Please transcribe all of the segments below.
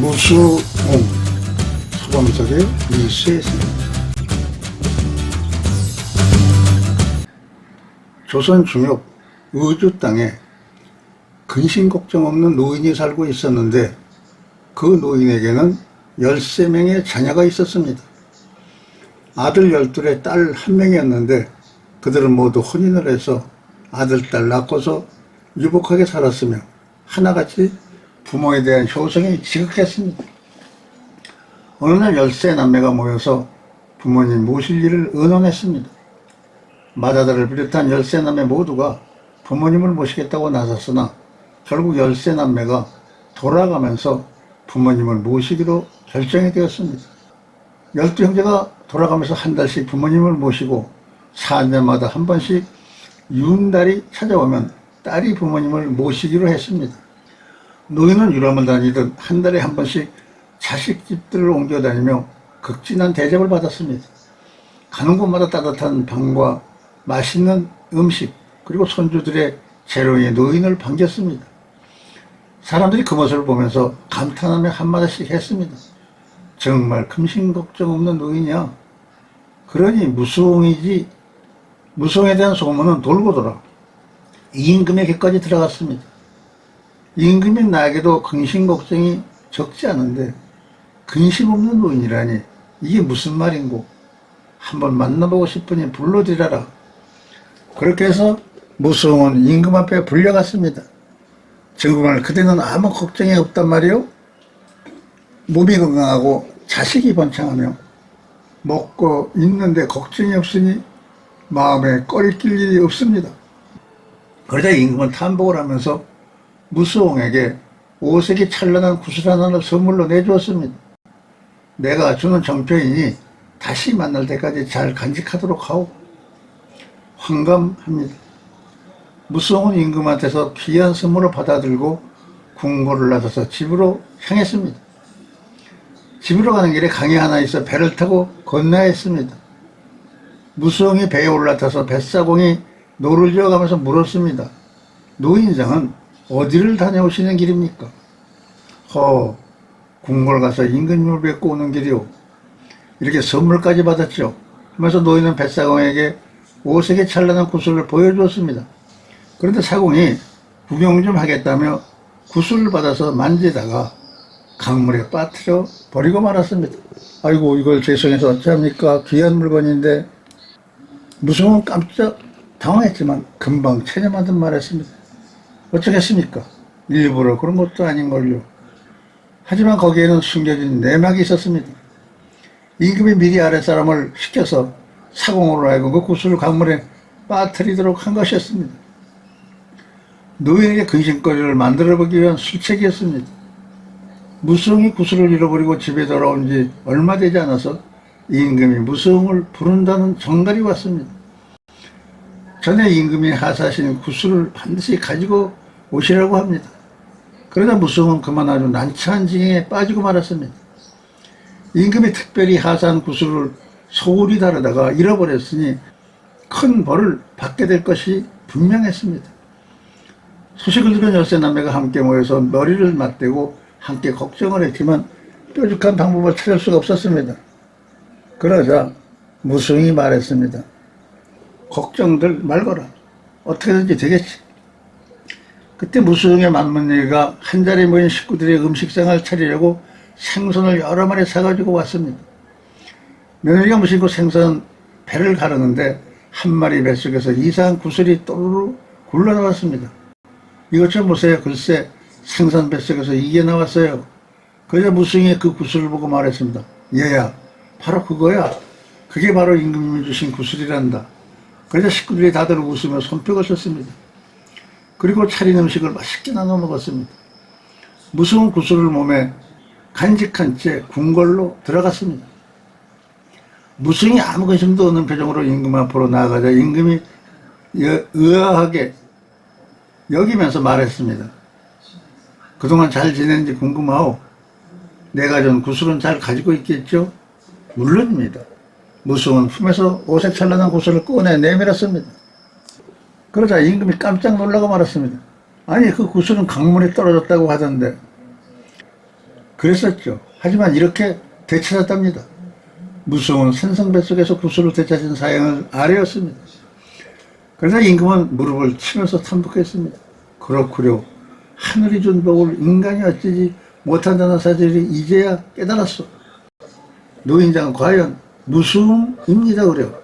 무수옹 소감석의 일수했습니다. 조선 중엽 의주 땅에 근심 걱정 없는 노인이 살고 있었는데 그 노인에게는 13명의 자녀가 있었습니다. 아들 12에 딸 1명이었는데 그들은 모두 혼인을 해서 아들, 딸 낳고서 유복하게 살았으며 하나같이 부모에 대한 효성이 지극했습니다. 어느 날 13남매가 모여서 부모님 모실 일을 의논했습니다. 맏아들을 비롯한 13남매 모두가 부모님을 모시겠다고 나섰으나 결국 13남매가 돌아가면서 부모님을 모시기로 결정이 되었습니다. 12형제가 돌아가면서 한 달씩 부모님을 모시고 4년마다 한 번씩 유흥달이 찾아오면 딸이 부모님을 모시기로 했습니다. 노인은 유람을 다니듯 한 달에 한 번씩 자식집들을 옮겨 다니며 극진한 대접을 받았습니다. 가는 곳마다 따뜻한 방과 맛있는 음식 그리고 손주들의 재롱이 노인을 반겼습니다. 사람들이 그 모습을 보면서 감탄하며 한마디씩 했습니다. 정말 근심 걱정 없는 노인이야. 그러니 무수옹이지. 무수옹에 대한 소문은 돌고 돌아 임금의 곁까지 들어갔습니다. 임금인 나에게도 근심 걱정이 적지 않은데 근심 없는 노인이라니 이게 무슨 말인고 한번 만나보고 싶으니 불러드려라. 그렇게 해서 무수옹은 임금 앞에 불려갔습니다. 정말 그대는 아무 걱정이 없단 말이오? 몸이 건강하고 자식이 번창하며 먹고 있는데 걱정이 없으니 마음에 꺼리낄 일이 없습니다. 그러자 임금은 탐복을 하면서 무수옹에게 5색이 찬란한 구슬 하나를 선물로 내주었습니다. 내가 주는 정표이니 다시 만날 때까지 잘 간직하도록 하오. 환감합니다. 무수옹은 임금한테서 귀한 선물을 받아들고 궁궐을 나서서 집으로 향했습니다. 집으로 가는 길에 강이 하나 있어 배를 타고 건너야 했습니다. 무수옹이 배에 올라타서 뱃사공이 노를 지어가면서 물었습니다. 노인장은 어디를 다녀오시는 길입니까? 궁궐 가서 임금님을 뵙고 오는 길이오. 이렇게 선물까지 받았죠. 하면서 노인은 뱃사공에게 5색의 찬란한 구슬을 보여주었습니다. 그런데 사공이 구경 좀 하겠다며 구슬을 받아서 만지다가 강물에 빠뜨려 버리고 말았습니다. 아이고 이걸 죄송해서 어찌합니까? 귀한 물건인데. 무수옹은 깜짝 당황했지만 금방 체념하듯 말했습니다. 어쩌겠습니까? 일부러 그런 것도 아닌걸요. 하지만 거기에는 숨겨진 내막이 있었습니다. 임금이 미리 아랫사람을 시켜서 사공으로 하여금 그 구슬을 강물에 빠뜨리도록 한 것이었습니다. 노인에게 근심거리를 만들어보기 위한 술책이었습니다. 무수옹이 구슬을 잃어버리고 집에 돌아온 지 얼마 되지 않아서 임금이 무수옹을 부른다는 정갈이 왔습니다. 전에 임금이 하사하신 구슬을 반드시 가지고 오시라고 합니다. 그러다 무수옹은 그만 아주 난처한 징에 빠지고 말았습니다. 임금이 특별히 하사한 구슬을 소홀히 다루다가 잃어버렸으니 큰 벌을 받게 될 것이 분명했습니다. 소식을 들은 13남매가 함께 모여서 머리를 맞대고 함께 걱정을 했지만 뾰족한 방법을 찾을 수가 없었습니다. 그러자 무수옹이 말했습니다. 걱정들 말거라. 어떻게든지 되겠지. 그때 무수옹의 맏며느리가 한 자리에 모인 식구들의 음식상을 차리려고 생선을 여러 마리 사가지고 왔습니다. 며느리가 무심코 생선 배를 가르는데 한 마리 뱃속에서 이상한 구슬이 또르르 굴러나왔습니다. 이것 좀 보세요. 글쎄 생선 뱃속에서 이게 나왔어요. 그러자 무수옹이 그 구슬을 보고 말했습니다. 얘야 바로 그거야. 그게 바로 임금님이 주신 구슬이란다. 그러자 식구들이 다들 웃으며 손뼉을 쳤습니다. 그리고 차린 음식을 맛있게 나눠 먹었습니다. 무수옹 구슬을 몸에 간직한 채 궁궐로 들어갔습니다. 무수옹이 아무 근심도 없는 표정으로 임금 앞으로 나아가자 임금이 의아하게 여기면서 말했습니다. 그동안 잘 지냈는지 궁금하오. 내가 준 구슬은 잘 가지고 있겠죠? 물론입니다. 무수옹은 품에서 5색 찬란한 구슬을 꺼내 내밀었습니다. 그러자 임금이 깜짝 놀라고 말았습니다. 아니 그 구슬은 강물에 떨어졌다고 하던데. 그랬었죠. 하지만 이렇게 되찾았답니다. 무승은 산성뱃속에서 구슬을 되찾은 사형을 아뢰었습니다. 그러나 임금은 무릎을 치면서 탄복했습니다. 그렇구려. 하늘이 준 복을 인간이 어찌지 못한다는 사실이 이제야 깨달았소. 노인장은 과연 무승입니다. 그래요.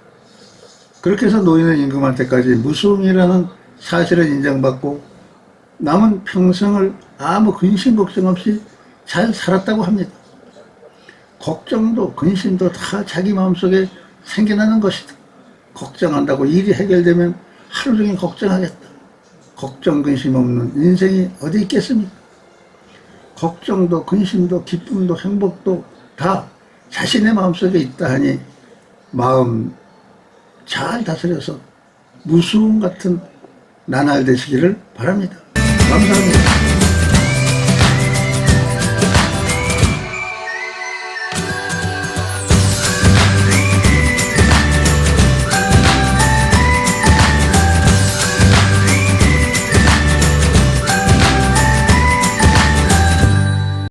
그렇게 해서 노인은 임금한테까지 무승이라는 사실을 인정받고 남은 평생을 아무 근심 걱정 없이 잘 살았다고 합니다. 걱정도 근심도 다 자기 마음속에 생겨나는 것이다. 걱정한다고 일이 해결되면 하루 종일 걱정하겠다. 걱정 근심 없는 인생이 어디 있겠습니까? 걱정도 근심도 기쁨도 행복도 다 자신의 마음속에 있다 하니 마음 잘 다스려서 무수음 같은 나날 되시기를 바랍니다. 감사합니다.